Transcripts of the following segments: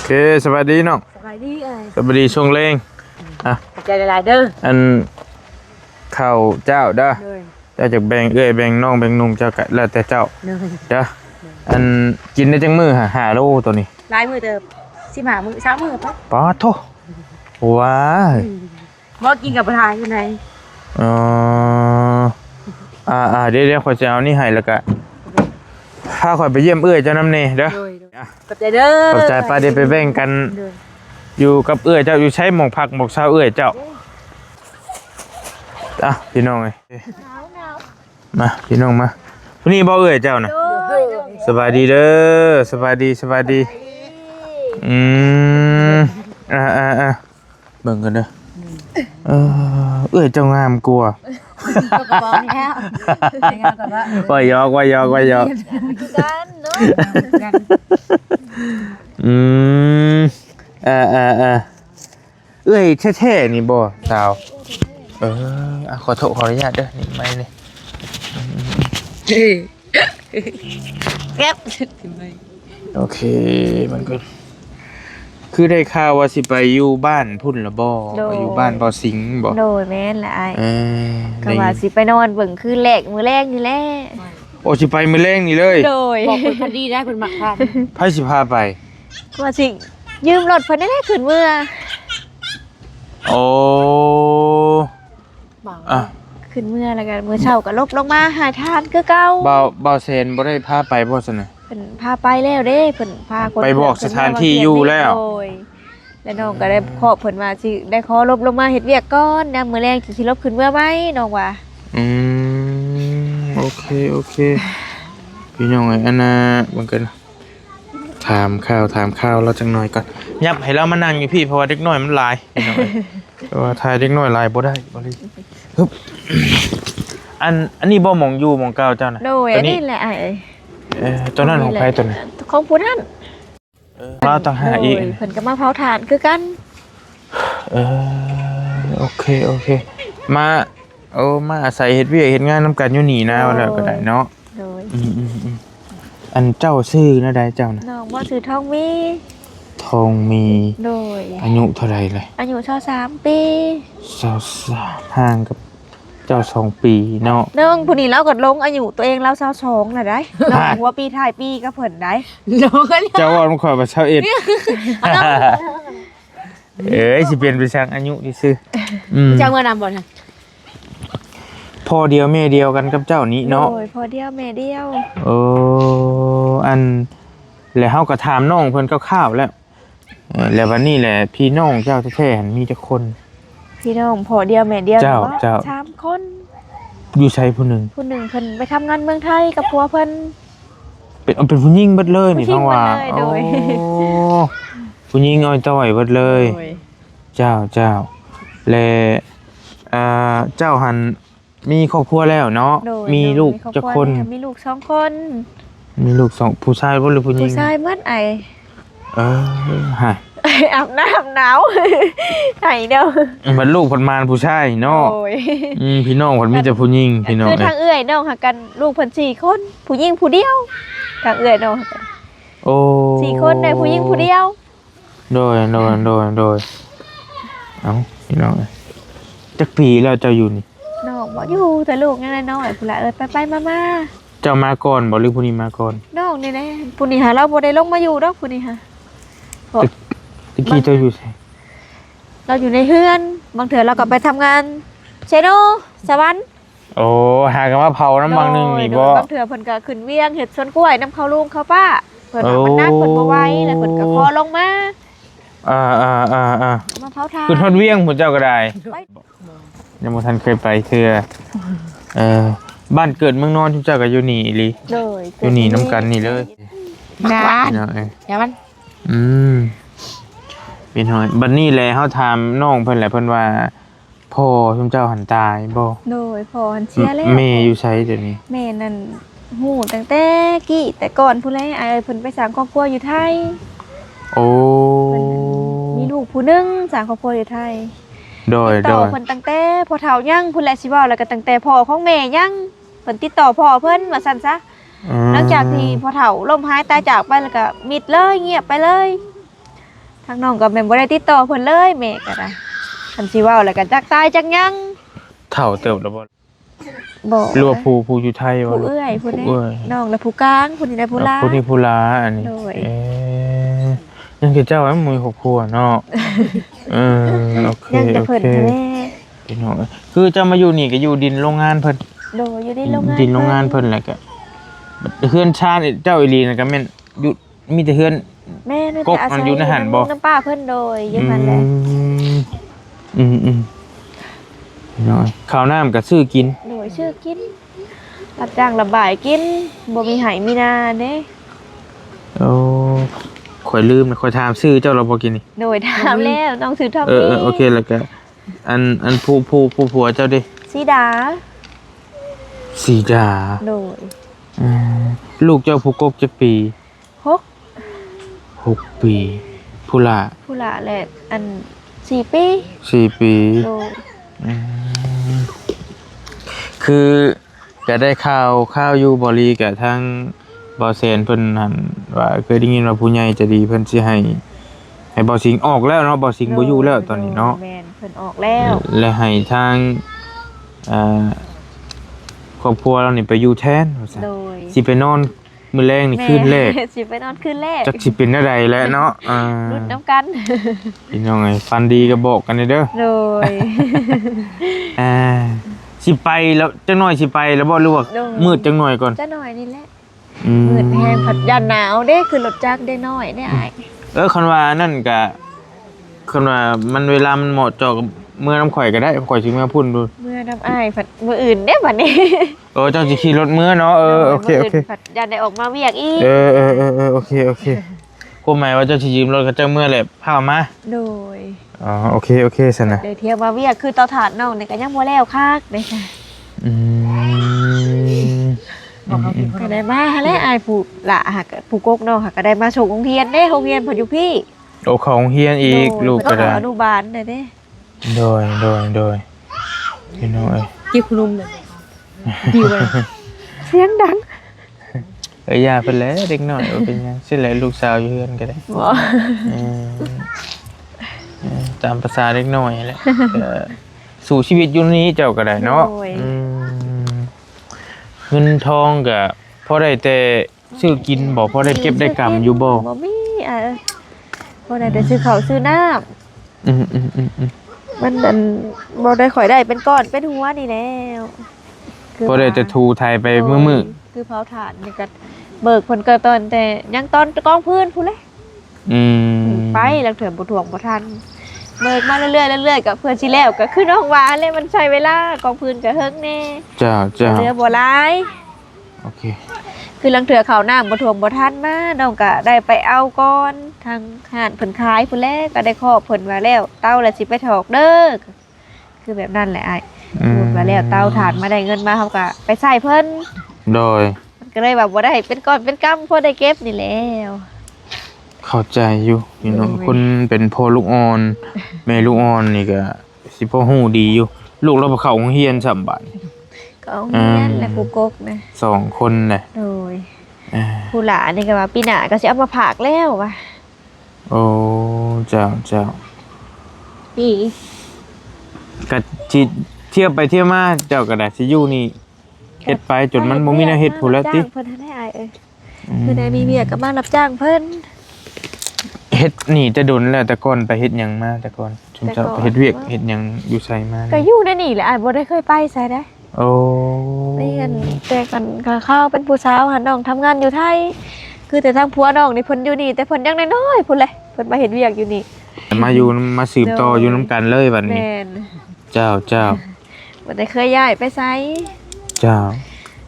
เคสวัสดีน้องสบายดีสวัสดีช่วงเร่งใจหลายๆเด้ออันข้าวเจ้าเด้อเจ้าจากแบ่งแบ่งน้องแบ่งนุ่งเจ้าก็แล้วแต่เจ้าเด้ออันกินได้จังมื้อ5 โลตัวนี้ลายมือเด้อ15 มื้อ3 มื้อปะป๊าโธ่ว้าบ่กินกับประธานอยู่ไหนเดี๋ยวขอยจะเอานี่ให้แล้วก็พาข่อยไปเยี่ยมเอื้อยเจ้าน้ำเนเด้อขอบใจเด้อขอบใจป้าเดี๋ยวไปแบ่งกันอยู่กับเอื้อยเจ้าอยู่ใช้หมองผักหมองเช้าเอื้อยเจ้าพี่น้องเอ้ยมาพี่น้องมาวันนี้บ่เอื้อยเจ้านะสบายดีเด้อสบายดีเบิ่งกันเด้อเอื้อยเจ้างามกลัวว่ายอกเอ้ยแท้ๆนี่บ่สาวขอโทษขออนุญาตเด้อนี่ไม่นี่แก๊บโอเคมันก็คือได้ข่าวว่าสิไปอยู่บ้านพุ่นละบ่อยู่บ้านบ่สิงบ่โดยแม่นแหละก็ว่าสิไปนอนเบิ่งคืนแรกมื้อแรกนี่แหละโอ้สิไปมื้อแรกนี่เลยโดยบอกคนดีได้เพิ่นมักพาไผสิพาไปว่าสิยืมรถเพิ่นได้ขึ้นเมื่อโอ้ขึ้นเมื่อแล้วก็มื้อเช้าก็ลบลงมาหาทานคือเก่าบ่าวเซนบ่ได้พาไปบ่ซั่นน่ะเพิ่นพาไปแล้วเด้เพิ่นพาคนไปบอกสถานที่อยู่แล้วแล้วน้องก็ได้ขอเพิ่นว่าสิได้ขอลบลงมาเฮ็ดเวียกก่อนยามมื้อแรงสิลบขึ้นเมื่อไหมน้องว่าโอเคพี่น้องอันน่ะมันก็ถามข่าวเราจังหน่อยก่อนยับให้เรามานั่งอยู่พี่เพราะว่าเด็กน้อยมันหลายพี่น้องเพราะว่าถ่ายเด็กน้อยหลายบ่ได้บ่เลยฮึบอันนี้บ่หม่องอยู่หม่องเก่าเจ้าน่ะโดยอันนี้แหละตัวนั้นของใครตัวนี้ของผู้นั้นเราต้องหาอีกเพิ่นก็มาเผาถ่านคือกันโอเคมามาอาศัยเฮ็ดเวียกเฮ็ดงานนำกันอยู่นี่นะว่าแล้วก็ได้เนาะโดยอันเจ้าชื่อนะได้เจ้านะน้องบ่ชื่อทองมีโดยอายุเท่าไหร่เลยอายุ23 ปี23ห่างกับเจ้า2 ปีเนาะน้องผู้นี้เราก็ลงอายุตัวเองเรา22น่ะได้น้องหัวปีท้ายปีก็เพิ่นได้น้องเจ้าว่ามันค่อยว่า21สิเปลี่ยนไปซักอายุซื่อเจ้าเมื่อนำบ่น่ะพ่อเดียวแม่เดียวกันกับเจ้านี้เนาะโอ้ยพ่อเดียวแม่เดียวอันแล้วเฮาก็ถามน้องเพิ่นคร่าวๆแล้วแล้ววันนี้แหละพี่น้องเจ้าแท้ๆหั่นมีจักคนพี่น้องพ่อเดียวแม่เดียวเจ้า3 คนอยู่ไสผู้หนึ่งเพิ่นไปทำงานเมืองไทยกับผัวเพิ่นเป็นผู้หญิงเบิดเลยนี่ฟังว่าโอ้ผู้หญิงอ้อยต้อยเบิดเลยเจ้าและเจ้าหันมีครอบครัวแล้วเนาะมีลูกจักคนมีลูก2 คน มีลูก2ผู้ชายบ่หรือผู้หญิงผู้ชายหมดฮะอาบน้ำหนาวไห้เด้อมันลูกเพิ่นมาผู้ชายเนาะพี่น้องเพิ่นมีแต่ผู้หญิงพี่น้องคือทางเอื้อยน้องหากันลูกเพิ่น4 คนผู้หญิงผู้เดียวทางเอื้อยน้องโอ้4 คนได้ผู้หญิงผู้เดียวโดยเอ้าพี่น้องจักปีแล้วเจ้าอยู่นี่น้องบ่อยู่แต่ลูกนั่นแหละน้อยพุ่นล่ะไปมาเจ้ามาก่อนบ่หรือผู้นี้มาก่อนน้องนี่แหละผู้นี้หาเราบ่ได้ลงมาอยู่ดอกผู้นี้หาตะกี้เจ้าอยู่ไสเราอยู่ในเฮือนบางเทื่อเราก็ไปทำงานเชโนสวรรค์โอ้หากันว่าเผาน้ำบางนึงนี่บ่บางเทื่อเพิ่นก็ขึ้นเวียงเฮ็ดสวนกล้วยน้ำข้าวลุงข้าวป้าเพิ่นมันนักเพิ่นบ่ไหวแล้วเพิ่นก็ขอลงมามาเผาทานขึ้นฮอดเวียงพุ่นเจ้าก็ได้ยังบ่ทันเคยไปเทื่อบ้านเกิดเมืองนอนทุกเจ้าก็อยู่นี่อีหลีอยู่นี่น้ำกันนี่เลยนะอย่ามันเป็นหอยบัดนี้แหละเฮาถามน้องเพิ่นแหละเพิ่นว่าพ่อทุกเจ้าหันตายบ่โดยพ่อหันเสียแล้วแม่อยู่ไสเดี๋ยวนี้แม่นั่นฮู้ตั้งแต่กี้แต่ก่อนพุ่นแลเพิ่นไปสร้างครอบครัวอยู่ไทยโอ้มีลูกผู้นึงสร้างครอบครัวอยู่ไทยโดยเพิ่นตั้งแต่พ่อเฒ่ายังพุ่นแหละสิเว้าแล้วก็ตั้งแต่พ่อของแม่ยังเพิ่นติดต่อพ่อเพิ่นว่าซั่นซะหลังจากที่พ่อเฒ่าล้มหายตายจากไปแล้วก็มิดเลยเงียบไปเลย ทางน้องก็แม่นบ่ได้ติดต่อเพิ่นเลยแม่ก็ได้คันสิเว้าแล้วก็จักตายจักยัง เท่าเติบแล้วบ่ บ่ หรือว่าผู้อยู่ไทยบ่ ผู้ ลูก เอื้อยผู้ใด ผู้เอื้อย น้องและผู้กลางผู้นี้ได้ผู้ลา ผู้นี้ผู้ลาอันนี้ โดย ยังคือเจ้าไว้มือครอบครัวเนาะโอเค ยังจะ โอ เพิ่น เค แท้ พี่น้องคือเจ้ามาอยู่นี่ก็อยู่ดินโรงงานเพิ่น โดยอยู่ในโรงงาน ดินโรงงานเพิ่นแหละก็เฮือนชาติเจ้าอีหลีน่ะก็แม่นอยู่มีแต่เฮือน แม่น กกมันอยู่ในหันบ่ น้ำป้าเพิ่นโดยอยู่หั่นแหละ พี่น้องข้าวน้ำก็ซื้อกิน โดยชื่อกินรับจ้างระบายกินบ่มีไหมีนาเด้ โอ้ข่อยลืมนะข่อยถามชื่อเจ้าเราบ่กินนี่ โดยถามแล้วน้องถือทอม โอเคแล้วก็อันผู้ผัวเจ้าดิ สีดา สีดา โดย ลูกเจ้าผู้กกจักปี ฮก 6 ปีผู้ละ ผู้ละแหละอัน4 ปี 4 ปี โดย คือก็ได้ข่าวอยู่บรีกับทางบ่แซนเพิ่นหั่นว่าเคยได้ยินว่าผู้ใหญ่ใจะดีเพิ่นสิให้บ่สิงออกแล้วเนาะบ่สิงบ่อยู่แล้วตอนนี้เนาะ แม่นเพิ่นออกแล้ว และให้ทางครอบครัวเรานี่ไปอยู่แทนว่าซั่น โดย สิไปนอนมื้อแรงนี่คืนแรก แม่สิไปนอนคืนแรก จักสิเป็นอะไรแหล้วเนาะรุ่นน้ำกัน พี่น้องไอ้ฟันดีก็บอกกันเด้อ โดย สิไปแล้วจังหน่อยสิไปแล้วบ่รู้ว่า โดย มืดจังหน่อยก่อน จะหน่อยนี่แหละมืดแห้งผัดยานหนาวเด้คือรถจักรได้น้อยได้อาย คันว่านั่นก็คันว่ามันเวลามันเหมาะเจาะกับเมื่อน้ำข่อยก็ได้ข่อยสิเมื่อพุ่นดู เมื่อน้ำอายผัดมื้ออื่นเด้บัดนี้ เจ้าสิขี่รถเมื่อเนาะโอเค มื้นผัดยานได้ออกมาเวียกอีก โอเคก็หมายว่าเจ้าสิยืมรถกับเจ้าเมื่อแหละพามา โดย โอเคซั่นน่ะ เดี๋ยวเที่ยวมาเวียกคือเตาถ่านน้องนี่ก็ยังบ่แล้วคักเด้ค่ะก็ได้มาหาแล้วอายผู้ละหักผู้กกน้องหักก็ได้มาส่งโรงเรียนเด้โรงเรียนเพิ่นอยู่พี่ โอ้ของเฮียนอีกลูกก็ได้ อนุบาลเด้ โดยพี่น้องเอ้ย กินขนมเลยดีเว้ย เสียงดัง อย่าไปแล้วเด็กน้อยว่าเป็นหยังสิแหละลูกสาวอยู่เฮือนก็ได้ บ่ ตามภาษาเด็กน้อยแหละสู่ชีวิตอยู่นี้เจ้าก็ได้เนาะเงินทองก็พอได้แต่ซื้อกินบ่พอได้เก็บได้กำอยู่บ่ บ่มีบ่ได้แต่ซื้อข้าวซื้อน้ำมันบ่ได้ข่อยได้เป็นก้อนเป็นหัวนี่แล้ว พอได้แต่ทูไทยไปมื้อ คือเผาถ่านนี่ก็เบิกผลเกิดตอนแต่ยังตอนกองพื้นพู้นเลยไปแล้วเถื่อนบ่ถ่วงบ่ทันเบิกมาเรื่อยๆกับเพื่อนสิแล้วก็คือน้องว่าเลยมันใช้เวลากองพื้นก็เฮิงแน่ เจ้า เรือบ่หลาย โอเค คือลังเถื่อข้าวน้ำบ่ถ่วงบ่ทันมาน้องก็ได้ไปเอาก่อนทางห้านเพิ่นขายพู้นแลก็ได้ขอเพิ่นว่าแล้วเต้าละสิไปถอกเด้อคือแบบนั้นแหละอ้ายพูดว่าแล้วเต้าถ่านมาได้เงินมาเฮาก็ไปใช้เพิ่น โดย ก็เลยแบบว่าได้เป็นก้อนเป็นกำพอได้เก็บนี่แล้ว เข้าใจอยู่พี่น้องคนเป็นพ่อลูกอ่อนแม่ลูกอ่อนนี่ก็สิพ่อฮู้ดีอยู่ลูกเราไปเข้าโรงเรียน3บาท ก็เอาเงี้ยแหละผู้กกนะ 2คนน่ะ โดยผู้หลานนี่ก็ว่าปีหน้าก็สิเอามาผากแล้วว่ะ โอ้เจ้า นี่ ก็สิเที่ยวไปเที่ยวมาเจ้าก็ได้สิอยู่นี่เฮ็ดไปจนมันบ่มีแนวเฮ็ดพู้นแล้วติ เพิ่นให้อายคือได้มีเมียก็มารับจ้างเพิ่น เฮ็ดนี่จะโดนแล้วแต่ก่อนไปเฮ็ดหยังมาแต่ก่อนชุมเจ้าไปเฮ็ดเวียกเฮ็ดหยังอยู่ไสมา ก็อยู่ในนี่แหละอายบ่ได้เคยไปไสได้ โอ้ นี่กันแต่กันเข้าเป็นผู้สาวหันน้องทำงานอยู่ไทย คือแต่ทางผัวน้องนี่เพิ่นอยู่นี่แต่เพิ่นยังน้อยๆพุ่นเลยเพิ่นมาเฮ็ดเวียกอยู่นี่ มาอยู่มาสืบต่ออยู่นํกันเลยบัดนี้ แม่น เจ้า บ่ได้เคยย้ายไปไส เจ้า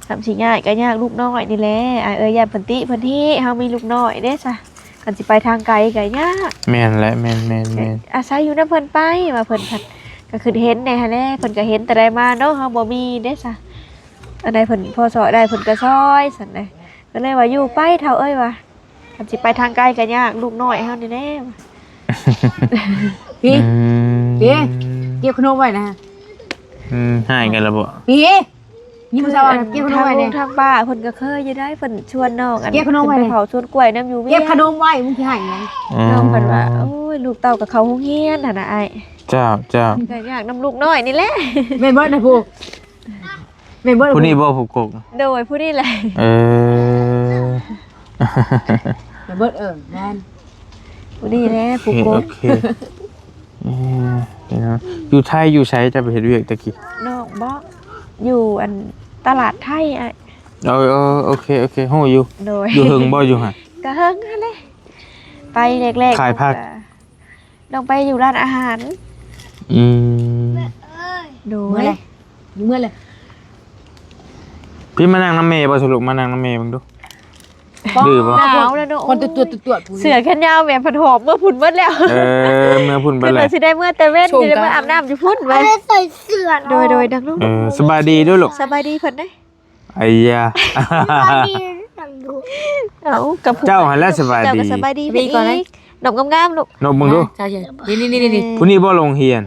ทำสิง่ายก็ยากลูกน้อยนี่แหละย่าเพิ่นติเพิ่นที่เฮามีลูกน้อยเด้ซะกันสิไปทางไกลก็ยาก แม่นและแม่น อาศัยอยู่นำเพิ่นไปว่าเพิ่นพัดก็คือเห็นแน่ฮะแน่เพิ่นก็เห็นแต่ได้มาเนาะเฮาบ่มีเด้ซะอันใดเพิ่นพอซอยได้เพิ่นก็ซอยซั่นเด้ก็เลยว่าอยู่ไปเฒ่าเอ้ยว่ากันสิไปทางไกลก็ยากลูกน้อยเฮานี่แน่ พี่เก็บขนมไว้นะ ให้กันแล้วบ่ พี่ยิ้มสวัสดิ์เก็บขนมไว้เนี่ย ทางป้าเพิ่นก็เคยอยู่ได้เพิ่นชวนน้องอัน เก็บขนมไว้ ขึ้ไปเผาสวนกล้วยน้ำอยู่เวี เก็บขนมไว้มึงสิให้ไง น้องเพิ่นว่าโอ้ย ยลูกเต้ากับเขาโรงเรียนน่ะนะอ้าย เจ้า ก็อยากนำลูกน้อยนี่แหละ แม่นบ่นะผู้แม่นบ่ ผู้นี้บ่ผู้กก โดยผู้นี้แหละ เออ แม่นบ่แม่น ผู้นี้แหละผู้โก โอง เคนี่นะอยู่ไทยอยู่ไสจะไปเฮ็ดเวียกตะกี้ น้องบ่อยู่อันตลาดไทยอ้าย โอเคฮู้อยู่ โดย อยู่หึงบ่อยู่หั่น ก็เฮิงนั่นแหละไปแรกๆ ขายผัก น้องไปอยู่ร้านอาหาร อืม โด เมื่อย ไรเมื่อไร พี่มานั่งน้ำเมย์บ่สรุปมานั่งน้ำเมย์เบิ่งดู ดื้อบ่ หนาวแล้วเนาะ คนตัวเสือแขนยาวแบบผัดหอมเมื่อพุ่นเบิดแล้ว เมื่อพุ่นไป คือ เล เลย ยสิได้เมื่อแต่เว้นสิได้เมื่ออาบน้ำอยู่พุ่นไว้ ใส่เสื้อ โดยดังลูก สบายดีด้วยลูก สบายดีเพิ่นเด้ ไอ้ยา ดีสั่งดู เอากับผู้ เจ้าหันแล้วสบาย เจ้า ดี ก็สบายดีพี่ก่อนเลยดอกงามๆลูก นบมึงดู ใช่นี่ ผู้นี้บ่ลงเฮียน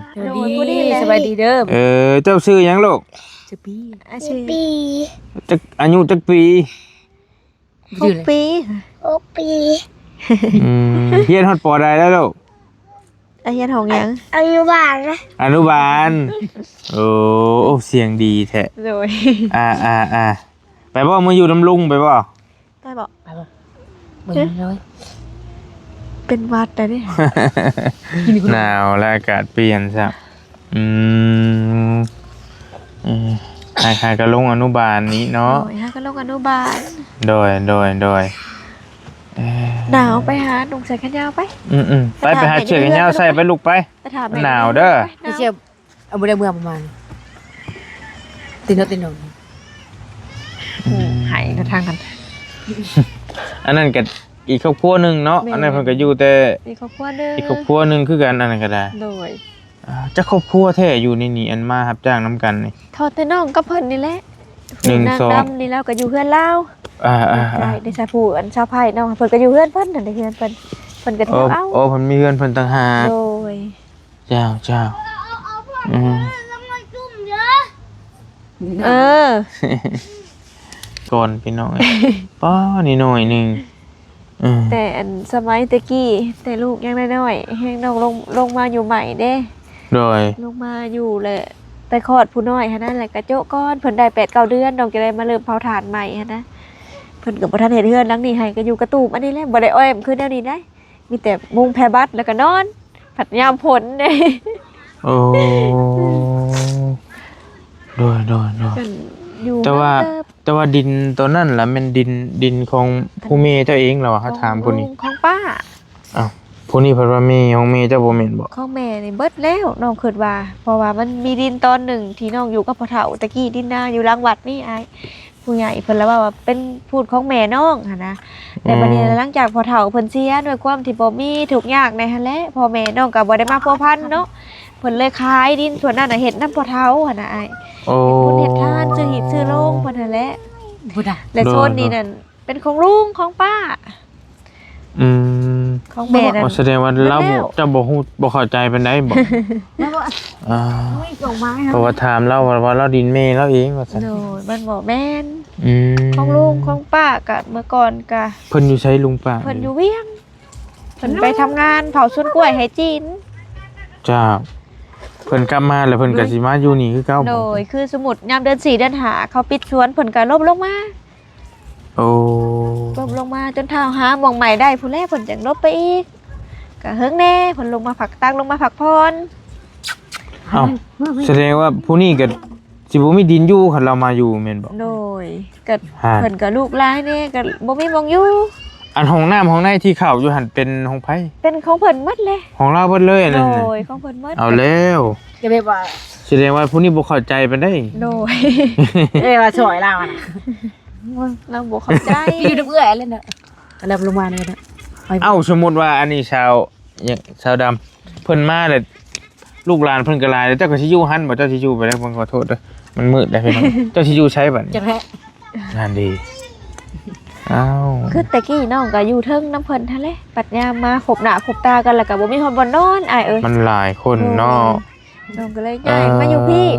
ดีสบายดีเด้อ เจ้าชื่อหยังลูก จะปี อาชีพ ปี จักอายุจักปี 6 ปี โอปี เฮียนฮอดปอใดแล้วลูก อายุของหยัง อายุบานนะ อนุบาลโอ้เสียงดีแท้ โดย ไปบ่มาอยู่น้ำลุงไปบ่ ได้บอก เบิ่งเลย เป็นวัดแต่นี่ หนาวและอากาศเปลี่ยนซะใครๆก็ลงอนุบาลนี้เนาะ โดยฮะก็ลงอนุบาล โดยหนาวไปหาหนุ่มใส่แขนยาวไป ไปหาเชือกแขนยาวใส่ไปลูกไป ไปถามแม่ หนาวเด้อ ไม่เชื่อเอาบ่ได้เมื่อประมาณตินน หายกระทางกัน อันนั้นก็อีกครอบครัวหนึงเนาะ แม่ อันนั้นเพิ่นก็อยู่แต่ มีครอบครัวเด้อ อีกครอบครัวหนึงคือกันอันนั้นก็ได้ โดย จะครอบครัวแท้อยู่ในนี่อันมารับจ้างนํกันนี่ ทอดแต่น้องก็เพิ่นนี่แหละ หนึ่ง นาง สอง ดำนี่แล้วก็อยู่เพื่อนเล่า ได้ได้ชาผู้อันชาวไผ่น้องเพิ่นก็อยู่เพื่อนเพิ่นนั่นได้เพื่อนเพิ่นก็เที่ยวเอ้า โอ้เพิ่นมีเพื่อนเพิ่นต่างหาก โดย เจ้าอืม แล้วมันจุ่มเยอะ เออ ก่อนพี่น้องป้อนี่หน่อยหนึง แต่อันสมัยตะกี้แต่ลูกยังน้อยๆแฮงน้องลงมาอยู่ใหม่เด้ โดย ลงมาอยู่แหละไปคลอดผู้น้อยหั่นนั่นแหละกระโจะก้อนเพิ่นได้8-9 เดือนน้องจะได้มาเริ่มเผาถ่านใหม่หั่นนะเพิ่นก็บ่ทันเฮ็ดเฮือนหลังนี้ให้ก็อยู่กระตูบอันนี้แหละบ่ได้อ้อยคือแนวนี้ได้ มีแต่มุงแพรบัดแล้วก็นอน ผัดยามฝนเด้ โอ้โดย กันอยู่ แต่ว่า เติบ แต่ว่าดินตัวนั้นล่ะแม่นดินของผู้เมย์เจ้าเองเหรอวะเขาถามผู้นี้ ของป้า อ้าวผู้นี้เพิ่นว่าเมย์ของเมย์เจ้าบ่แม่นบ่ ของแม่นี่เบิดแล้วน้องคิดว่า เพราะว่ามันมีดินตอนหนึ่งที่น้องอยู่กับพ่อเฒ่าตะกี้ดินนาอยู่หลังวัดนี่อ้ายผู้ใหญ่เพิ่นแล้วว่าเป็นพูดของแม่น้องหั่นนะแต่บัดนี้หลังจากพ่อเฒ่าเพิ่นเสียด้วยความที่บ่มีทุกข์ยากในหั่นแหละพ่อแม่น้องก็บ่ได้มาพัวพันเนาะเพิ่นเลยขายดินส่วนนั้นน่ะเฮ็ดนำพ่อเฒ่าหั่นน่ะอ้าย โอ้ เฮ็ดบุญเฮ็ดทานซื้อหีบซื้อโลงเพิ่นนั่นแหละ พูดอ่ะ และโซนนี้นั่นเป็นของลุงของป้า อืม ของแม่นั่น แสดงว่าเรา แล้ว เจ้าบ่ฮู้บ่เข้าใจปานใดบ่ แล้วว่า อ่า ไม่ส่งไม้ เพราะว่าถามเราว่าเราดินเมย์เราเองว่าซั่น โดยมันบ่แม่น อืม ของลุงของป้าก็เมื่อก่อนก็ เพิ่นอยู่ใช้ลุงป้า เพิ่นอยู่เวียงเพิ่นไปทำงานเผาสวนกล้วยให้จีน จ้าเพิ่นกลับมาแล้วเพิ่นก็สิมาอยู่นี่คือเก่า โด บ่ ยคือสมุดยามเดือน4เดือน5เขาปิดสวนเพิ่นก็ลบลงมา โอ้ ลบลงมาจนเท่าหาหม่องใหม่ได้ผู้แลเพิ่นจังลบไปอีกก็เฮิงแน่เพิ่นลงมาผักตักลงมาผักพร เอ้าแสดงว่าผู้นี้ก็สิบ่มีดินอยู่คันเรามาอยู่แม่นบ่ โดยก็ ฮะ เพิ่นก็ลูกหลายแน่ก็บ่มีหม่องอยู่ อันห้องน้ำห้องในที่เข้าอยู่หั่นเป็นห้องไผ เป็นของเพิ่นหมดเลย ของเราเบิดเลยอัน โด นั้นน่ะ ยของเพิ่นหมด เอาแล้ว จะไปว่า แสดงว่าผู้นี้บ่เข้าใจปานใด โดย ว่าสวยเราอ่ะ เราบ่เข้าใจ อยู่น้ำเอื้อยเล่นน่ะแล้วลงมาเนี่ยนะ เอ้าสมมุติว่าอันนี้ชาวดำเพิ่นมาแล้วลูกหลานเพิ่นก็หลายแล้วเจ้าก็สิอยู่หั่นบ่เจ้าสิอยู่ไปแล้วเพิ่นขอโทษเด้อมันมืดแล้วพี่น้องเจ้าสิอยู่ใช้บัดนี้ จะแพ้ นั่นดีอ้าว คือแต่กี้น้องก็อยู่เทิงน้ำเพิ่นทะเลปัดยามมาขบหน้าขบตากันแล้วก็บ่มีคนบ่นอนอ้ายเอ้ย มันหลายคนเนาะ น้องก็เลยย้ายมาอยู่พี่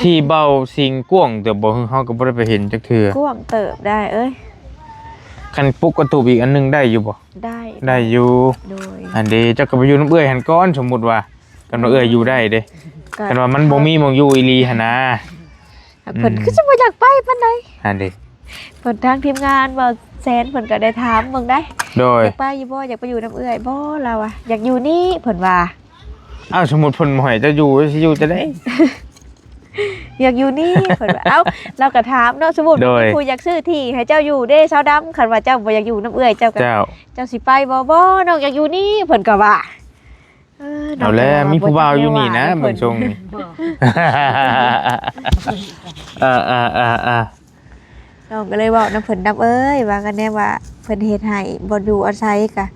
ที่เบาสิงกวางแต่บ่เฮาก็บ่ได้ไปเห็นจักเทื่อก ว้างเติบได้เอ้ย คันปลุกกระตูบอีกอันหนึงได้อยู่บ่ ได้ ได้อยู่ โดย อันเดเจ้าก็ไปอยู่น้ำเอื้อยหันก้อนสมมุติว่ากันว่าเอื้อยอยู่ได้เด้กันว่ามันบ่มีหมองอยู่อีหลีหั่นนะ เพิ่นคือจะบ่อยากไปปานใด อันเด เพิ่นทางทีมงานบ่แซนเพิ่นก็ได้ถามเบิ่งได้ โดย อยากไปอยู่บ่อยากไปอยู่น้ำเอื้อยบ่เราอะอยากอยู่นี่เพิ่นว่า อ้าวสมมุติเพิ่นบ่ให้เจ้าอยู่สิอยู่จะได้ อยากอยู่นี่เพิ่นว่าเอ้าเราก็ถามเนาะสมมุติ โดย ผู้อยากซื้อที่ให้เจ้าอยู่เด้ชาวดำคันว่าเจ้าบ่อยากอยู่น้ำเอื้อยเจ้าก็ เจ้า เจ้าสิไปบ่น้องอยากอยู่นี่เพิ่นก็ว่าน้ เอา ง แล้ว ก็ มีผู้บ่าวอยู่นี่นะ เพิ่ เบิ่งทรงนี่ น้องก็เลยบอกน้ำเพิ่นดำเอ้ยว่ากันแน่ว่าเพิ่นเฮ็ดให้บ่อยู่อาศัยกะ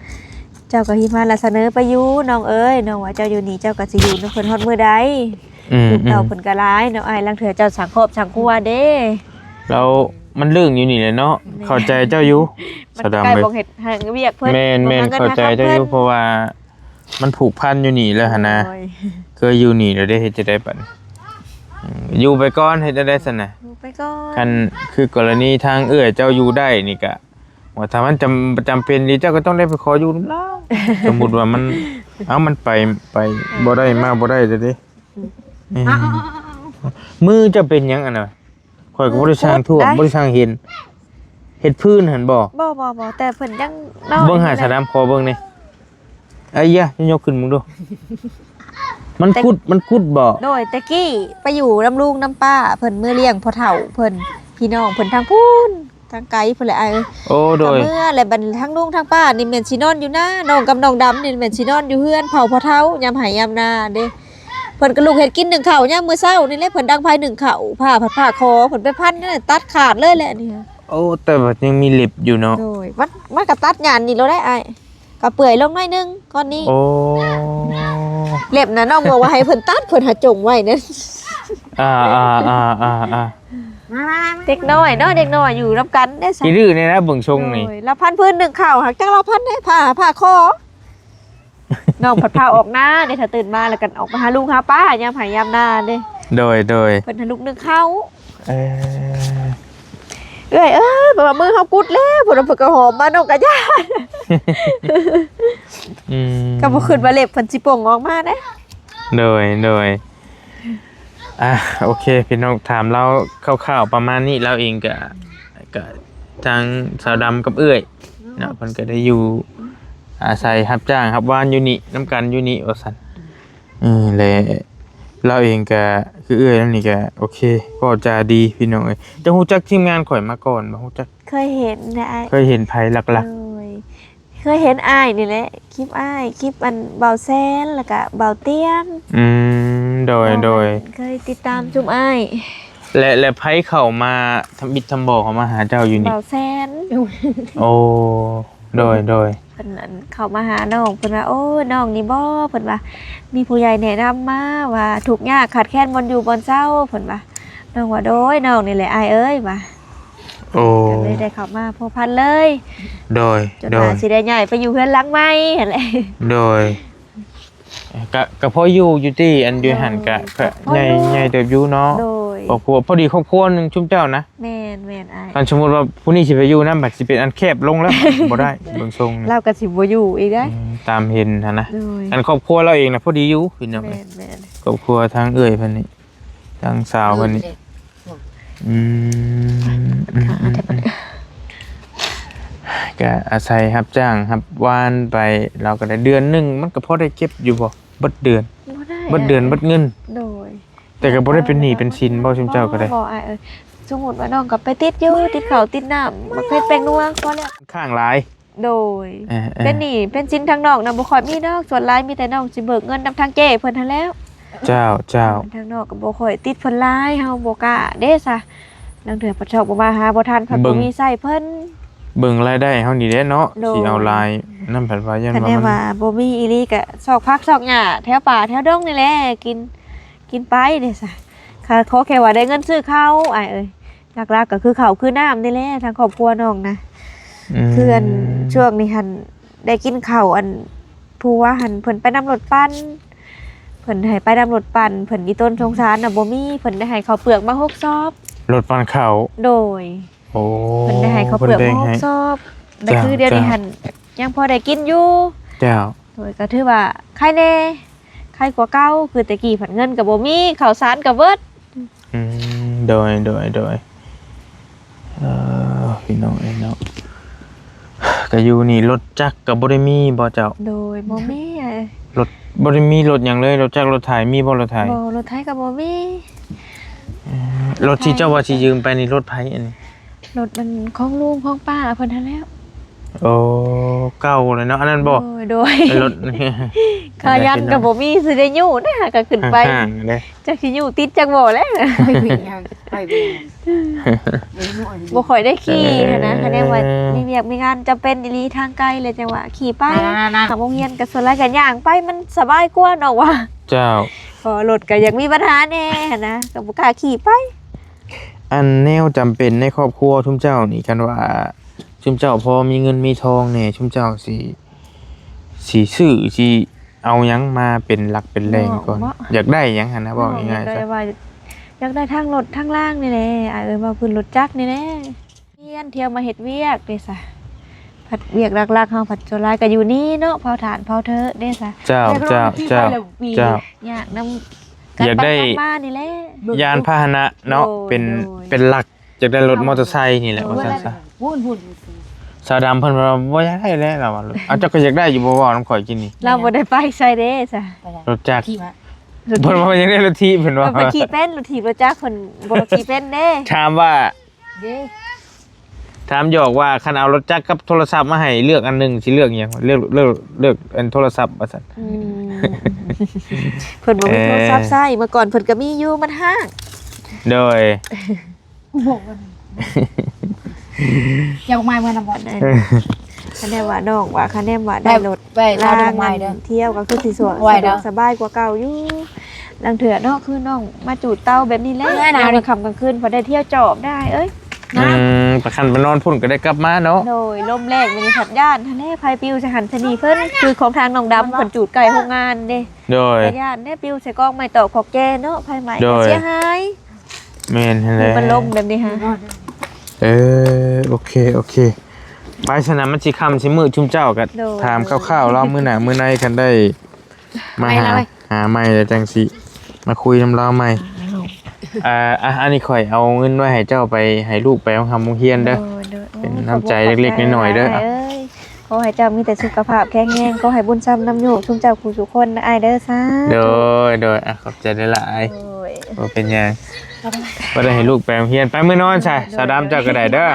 เจ้าก็ฮิมาละเสนอไปอยู่น้องเอ้ยน้องว่าเจ้าอยู่นี่เจ้าก็สิอยู่นำเพิ่นฮอดมื้อใด ลูกเต่าเพิ่นก็ร้ายเนาะอ้ายลังเถื่อเจ้าสังคบสังครัวเด้ เรามันเรื่องอยู่นี่แหละเนาะเข้าใจเจ้าอยู่ มัน สะดำ ใกล้ เลย บ่เฮ็ดหางเวียกเพิ่น แม่น บ่หงิน เข้าใจเจ้าอยู่เพราะว่า มันผูกพันอยู่นี่แล้วหั่นนะ โอ้ย เคยอยู่นี่แล้วได้เฮ็ดจะได้ปันอยู่ไปก่อนเฮ็ดจะได้ซั่นน่ะ ดูไปก่อน คันคือกรณีทางเอื้อยเจ้าอยู่ได้นี่ก็ว่าถ้ามันจำเป็นนี่เจ้าก็ต้องได้ไปขออยู่นำเราสมมุติว่ามันมันไปบ่ได้มาบ่ได้เด้อเด้มือจะเป็นหยังอันน่ะข่อยก็บ่ได้สร้างทั่วบ่ได้สร้างเฮ็ดพื้นหั่นบ่ บ่แต่เพิ่นยัง เบิ่งหาสนามขอเบิ่งนี่ไอ้ยะยกขึ้นมึงดูมันกุดบ่ โดยตะกี้ไปอยู่น้ำลุงน้ำป้าเพิ่นมื้อเลี้ยงพ่อเฒ่าเพิ่นพี่น้องเพิ่นทางพูนทางไกลเพิ่นแหละอ้ายเอ้ย โอ้โดย เมื่อและบัดทั้งลุงทั้งป้านี่แม่นสินอนอยู่นะน้องกับน้องดำนี่แม่นสินอนอยู่เฮือนเผาพ่อเฒ่ายามไหยามนาเด้เพิ่นก็ลูกเฮ็ดกินหนึ่งข้าวยามมื้อเช้านี่แหละเพิ่นดังไผหนึ่งข้าวผ้าผัดผ้าคอเพิ่นไปพันนั่นน่ะตัดขาดเลยแหละนี่ โอ้แต่ว่ายังมีเล็บอยู่เนาะ โดยมันก็ตัดหยานนี่แล้วได้อ้ายก็เปื่อยลงหน่อยนึงก้อนนี้ โอ้ เล็บน่ะน้องบอกว่าให้เพิ่นตัดเพิ่นหาจงไว้นั่น อ่า เด็กน้อยเนาะเด็กน้อยอยู่นํกันได้ซะ อีดื้อนี่นะเบิ่งทรงนี่ โอ้ยแล้วพันพื้นหนึ่งข้าวหักจังเราพันได้ผ้าคอ น้องผัดผ้าออกหน้าเด้ถ้าตื่นมาแล้วกันออกมาหาลุงหาป้ายามหายามหน้าเด้ โดย เพิ่นหาลุกนึงเข้า เออ เอ้ยแบบว่ามือเฮากุดแล้วเพิ่นเอาเพิ่นก็หอมมาน้องกะย่า อืม ก็บ่ขึ้นว่าเล็บเพิ่นสิโป่งออกมาเด้ โดยโอเคพี่น้องถามเราคร่าวๆประมาณนี้เราเองก็ทางสาวดำกับเอื้อยเนาะเพิ่นก็ได้อยู่อาศัยรับจ้างรับว่านอยู่นี่น้ำกันอยู่นี่ว่าซั่นและเราเองก็คือเอื้อยนั่นนี่ก็โอเคก็จะดีพี่น้องเอ้ยจะฮู้จักทีมงานข่อยมาก่อนบ่ฮู้จัก เคยเห็นนะอ้าย เคยเห็นไผหลัก โอ้ยเคยเห็นอ้ายนี่แหละคลิปอ้ายคลิปอันเบาแซนแล้วก็เบาเตี้ยง ๆโดย เคยติดตามจุมอ้าย และไผเข้ามาทำบิดทำบ่อเข้ามาหาเจ้าอยู่นี่ เบาแซน โอ้โดย เพิ่นนั้นเข้ามาหาน้องเพิ่นว่าโอ้น้องนี่บ่เพิ่นว่ามีผู้ใหญ่แนะนำมาว่าทุกข์ยากขาดแคลนบ่อยู่บ่เศร้าเพิ่นว่าน้องว่าโดยน้องนี่แหละอ้ายเอ้ยว่า โอ้ ก็เลยได้เข้ามาพัวพันเลย โดย จนว่าสิได้ย้ายไปอยู่เฮือนหลังใหม่หั่นแหละ โดยก็พออยู่ที่อันอยู่หันก็ใหญ่เติบอยู่เนาะ โดย ครอบครัวพอดีครอบครัวหนึงชุมเจ้านะ แม่นอ้าย คันสมมุติว่าผู้นี้สิไปอยู่นำบัดสิเป็นอันแคบลงแล้ว บ่ได้เบิ่งทรงนี่ เราก็สิบ่อยู่อีกได้ ตามเห็นหั่นนะ โดย อันครอบครัวเราเองน่ะพอดีอยู่พี่น้อง แม่ เอ้ย น ครอบครัวทางเอื้อยเพิ่นนี่ทางสาวเพิ่นนี่อืมก็อาศัยรับจ้างรับวานไปเราก็ได้เดือนหนึงมันก็พอได้เก็บอยู่บ่เบิดเดือน บ่ได้ เบิดเดือนเบิดเงิน โดย แต่ก็บ่ได้เป็นหนี้เป็นสินบ่ชุมเจ้าก็ได้ บ่อ้ายเอ้ยสมมุติว่าน้องก็ไปติดอยู่ติดข้าวติดน้ำบ่เคยแป้งนัวพอแล้ว ข้างหลาย โดย เออ เป็นหนี้เป็นสินทางนอกนะบ่ค่อยมีดอกส่วนหลายมีแต่น้องสิเบิกเงินนำทางเจ้เพิ่นหั้นแล้ว เจ้า ทางนอกก็บ่ค่อยติดเพิ่นหลายเฮาบ่กล้าเด้ซะลางเทื่อประชอบบ่มาหาบ่ทันเพิ่นบ่มีใช้เพิ่น เบิ่งรายได้เฮานี่แหละเนาะ โดย สิเอาลายนำผัดว่ายัน คัน ว่า แน่ มัน ว่าบ่มีอีหลีก็ซอกผักซอกหญ้าแถวป่าแถวดงนี่แหละกินไปเด้ซะค่ะขอแค่ว่าได้เงินซื้อข้าวอ้ายเอ้ยหลักๆก็คือข้าวคือน้ำนี่แหละทางครอบครัวน้องนะ ม เพื่อนช่วงนี้หันได้กินข้าวอันผู้ว่าหันเพิ่นไปนำรถปั้นเพิ่นให้ไปนำรถปั้นเพิ่นอีต้นสงสารน่ะบ่มีเพิ่นได้ให้ข้าวเปลือกมา6ซอบ รถปันเขา โดย โอ้ เพิ่นได้ให้ข้าวเปลือก พิ่น มา แบ่งให้ 6ซอบ แต่คือเดี๋ยวนี้หันยังพอได้กินอยู่ เจ้า โดยก็ถือว่าใครแน่ใครกว่าเก่าคือแต่กี้ผัดเงินกับบ่มีข้าวสารกับเบิด โดยพี่น้องเนาะก็อยู่นี่รถจักรก็บ่ได้มีบ่เจ้า โดยบ่มี รถบ่ได้มีรถหยังเลยรถจักรรถไถมีบ่รถไถ บ่รถไทยกับบ่มี รถที่เจ้าว่าสิยืมไปนี่รถไผอันนี้ รถมันของลุงของป้าเพิ่นทันแล้ว โอ้เก่าเลยเนาะอันนั้นบ่ โดย ไอ้รถนี่ ขายันกับบ่มีสิได้อยู่นะก็ขึ้นไป ห่างๆเด้ จักสิอยู่ติดจักบ่แล้ว ไปวิ่งยังไปวิ่งบ่ค่อยได้ขี่หั้นนะคะแนนว่า เออ มีเวียกมีงานจำเป็นอีหลีทางไกลเลยจังหวะขี่ไป นั่น ทางโรงเรียนก็ส่วนหลายก็ย่างไปมันสบายกว่าเนาะว่า เจ้า พอรถก็ยังมีปัญหาแน่หั้นนะก็บ่กล้าขี่ไป อันแนวจำเป็นในครอบครัวทุมเจ้านี่กันว่าชุมเจ้าพอมีเงินมีทองเนี่ยชุมเจ้าสิซื้อสิเอาหยังมาเป็นหลักเป็นแรงก่อน อยากได้หยังหั่นนะบอกง่ายๆ ๆ ซะ อยากได้ทางรถทางล่างนี่แหละว่าพื้นรถจักรนี่แหละเรียนเที่ยวมาเฮ็ดเวียกเด้ซะผัดเวียกหลักๆเฮาผัดโจรายก็อยู่นี่เนาะเผาถ่านเผาเถอะเด้ซะ เจ้าอยากนำ อยากได้ มานี่แหละ ยานพาหนะเนาะ โดย เป็นหลักอยากได้รถมอเตอร์ไซค์นี่แหละว่าซั่นซะ วุ่น สาวดำเพิ่นว่าบ่อยากได้แล้วเราว่าเอาเจ้าก็อยากได้อยู่บ่ว่าน้ำข่อยกินนี่ เราบ่ได้ไปใส่เด้ซะ รถจักร ที่มา เพิ่นว่าอยากได้รถทีเพิ่นว่า เราไปขี่เป็นรถถีบรถจักรคนบ่ได้ขี่เป็นเด้ ถามว่า เด้ ถามหยอกว่าคันเอารถจักรกับโทรศัพท์มาให้เลือกอันหนึงสิเลือกหยังเลือกอันโทรศัพท์ว่าซั่น เพิ่นบ่มีโทรศัพท์ใช้เมื่อก่อนเพิ่นก็มีอยู่มันห้าง โดย กูบอกว่าอย่าบอกมาเมื่อนำบ่ คะแนนว่าน้องว่าคะแนนว่าได้รถ ไปลาดอกไม้เด้อ เที่ยวก็คือสิสะ ไหวเด้อ สบายกว่าเก่าอยู่ลังเถื่อเนาะคือน้องมาจูดเต้าแบบนี้แหละ แน่นอน กลางค่ำกลางคืนพอได้เที่ยวจอบได้เอ้ย ประคันไปนอนพุ่นก็ได้กลับมาเนาะ โดยลมแรงมีผัดย่านทะเลไฟปิวจะหันชะนีเพิ่นคือของทางน้องดำเพิ่นจูดไก่โรงงานเด้ โดย ผัดย่านได้ปิวใส่กล้องไม้ตอกขอกแกเนาะไฟไหม้ โดย เสียหาย แม่นหั่นแห มี ละ มันลมแบบนี้ฮะ โอเคไปสนามมันสิค่ำสิมืดชุมเจ้าก็ถามคร่าวๆเรามื้อหน้ามื้อในกันได้มาหาใหม่แล้วจังสิมาคุยนำเราใหม่อันนี้ข่อยเอาเงินไว้ให้เจ้าไปให้ลูกไปทำโรงเรียนเด้อ เป็นน้ำใจเล็กๆน้อยๆเด้อ เอ้ยขอให้เจ้ามีแต่สุขภาพแข็งแรงขอให้บุญซ้ำน้ำโยกชุ่มเจ้าผู้ทุกคนนะอ้ายเด้อซ่า โดยขอบใจได้หลาย โอ้ย บ่เป็นหยังบ่ได้ให้ลูกไปโรงเรียนไปมื้อนอนซะสาวดำเจ้าก็ได้เด้อ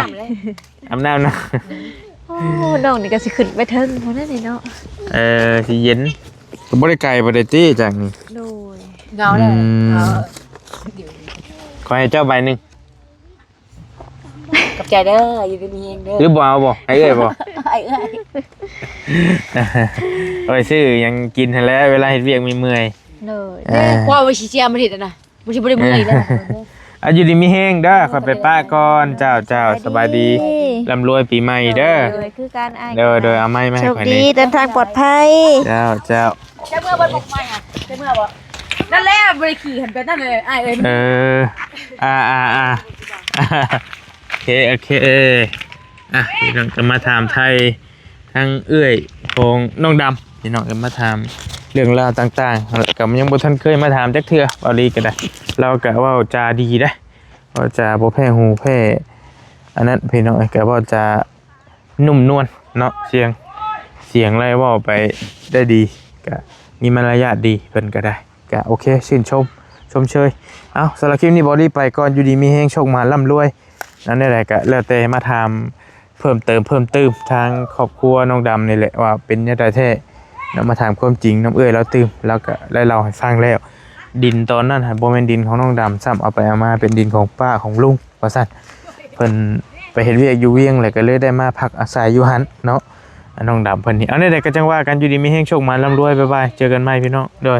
อาบน้ำนะ โอ้น้องนี่ก็สิขึ้นไปเทิงเพราะนั่นนี่เนาะ สิเย็นก็บ่ได้ไกลบ่ได้ตี้จากนี่ โดย เงาเลย ขอให้เจ้าใบหนึง กับใจเด้ออยู่ดีมีเองเด้อ หรือบ่เอาบ่ให้เอ้ยบ่ ไอ้เอ้ย เอาไปซื้อหยังกินหั่นแหล้วเวลาเฮ็ดเวียกมีเมื่อย เลย ว่าไปชี้เชียร์มาถิดนะบ่ใช่บ่ได้มืออีกแล้ว อยู่ดีมีแฮงเด้อขอไปป้าก่อนเจ้าสบายดีร่ำรวยปีใหม่เด้อ เลยคือการอ้าย โดยเอาไม้มา โช ให้ ค ข่อย ดี นี่ เดินทางปลอดภัย เจ้า จะเมื่อบ่บอกมาอ่ะจะเมื่อบ่นั่นแหละบ่ได้ขี่หันไปนั่นเลยไอ้เอ้ย โอเคพี่น้องจะมาถามไทยทางเอื้อยของน้องดำพี่น้องจะมาถามเรื่องราวต่างๆแล้วก็ยังบ่ทันเคยมาถามจักเทื่อบ่ดีก็ได้เราก็เว้าจาดีได้ว่าจาบ่แพ้หูแพ้อันนั้นพี่น้องก็เว้าจานุ่มนวลเนาะเสียงอะไรเว้าไปได้ดีก็มีมารยาทดีเพิ่นก็ได้ก็โอเคชื่นชมเชยเอาสำหรับคลิปนี้บอดี้ไปก่อนอยู่ดีมีแห้งโชคมาร่ำรวยนั่นนี่แหละก็แล้วแต่มาทำเพิ่มเติมทางครอบครัวน้องดำนี่แหละว่าเป็นยังไงแท้แล้วมาถามความจริงน้ำเอื้อยแล้วตื่มแล้วก็ได้เล่าให้ฟังแล้วดินตอนนั้นบ่แม่นดินของน้องดำซ้ำเอาไปเอามาเป็นดินของป้าของลุงว่าซั่นเพิ่นไปเฮ็ดเวียกอยู่เวียงเลยก็เลยได้มาพักอาศัยอยู่หันเนาะน้องดำเพิ่นนี่เอาได้ก็จังว่ากันอยู่ดีมีแห้งโชคมาร่ำรวยบ๊ายบายเจอกันใหม่พี่น้องโดย